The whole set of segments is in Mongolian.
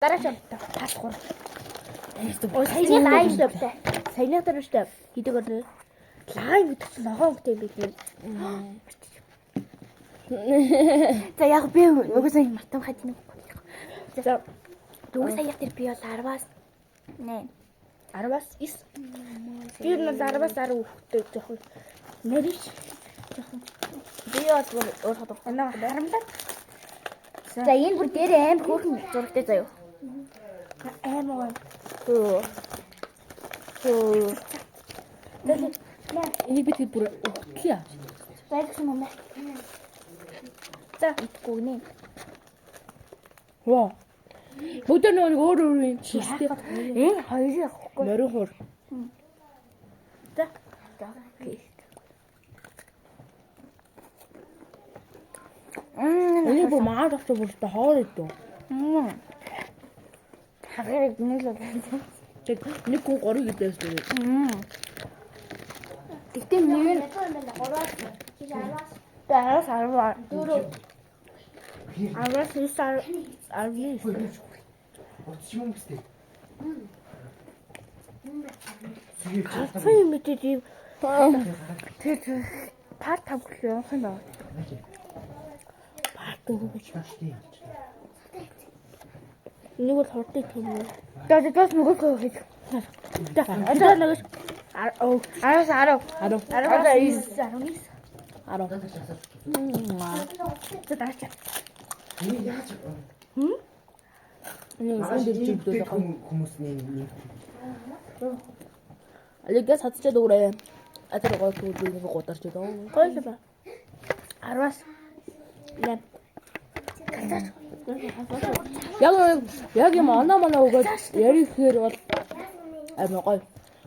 Дараа шавтаа пасхур. Ой саяны лайв шавтаа. Саяны дараа шавтаа хийдэг орно. Лайв гэдэг чинь ногоон хөтэй юм бид. За яг би угсаа мартам хад нэг. За дөрөв сая тэр би бол 10-аас 8. 10-аас 9. Би нь 10-аас 10 хүүхдтэй жоохон нэрш. Би бол өөр хадах. Анаа харамдаа. За энэ бүр дээр аим хөөрхөн зурагтай заяа. Аим аа. Энийг би тэр бүр өгтлээ. Байгсан юм аа. За итгэв нэ. Ваа. Бүгд нэг өөр юм чиштэй. Энэ хоёрыг авахгүй. Морин хуур. За. Энийг бүр маар авч бүр та хоор идэв. Хагыг нэг л байна. Тэг нэг хүн горыг идээс дээ. Тэгтээ нэг нь 3-аас 10-аас 10. 10-аас 9. Отчим юм бэ? Хөөе мэдээ. Тэр пар тавглах явах юм байна. Баат өгөөч Штэ. Нэг бол хурдтай тийм үү. Даас нөгөөхөө хийж. Одоо нэг 10-аас 10. 10-аас 10. За даач. Энэ яаж Энэ сан дээр жигдээ. хүмүүсний Алигас хатчаад өгөрэй. Атар гоо түүний нэг гударч дөө. Гоё ба. 10-аас 8. Яг юм оноо өгөөд ярихээр бол амин гоё.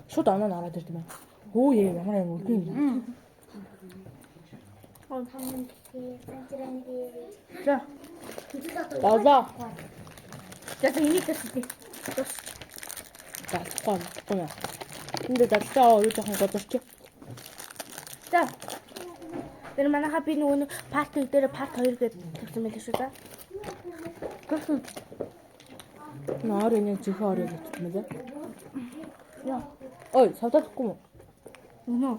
Шууд оноо нараад ирд юм байна. Хөө ямар юм үгүй. За. Базаа. За энийг тэсэлээ. За гоо. Энд датаа юу жоохон гударч. За. Тэр манайха би нөгөө парт дээр парт 2 гэж тавьсан байл шүү дээ. Наар энэ зөөхөн орой гэдэг юм байна. Яа. Ой, савтахгүй юм. Үнэ.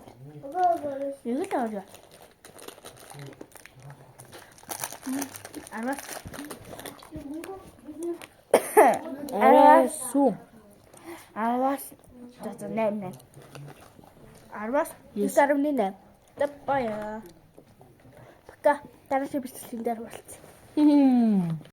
Яг л аваа. Суу. 10-аас 8. 10-аас 9.8. Тапая. Пока. Дараа шибэслийн дээр болцсон.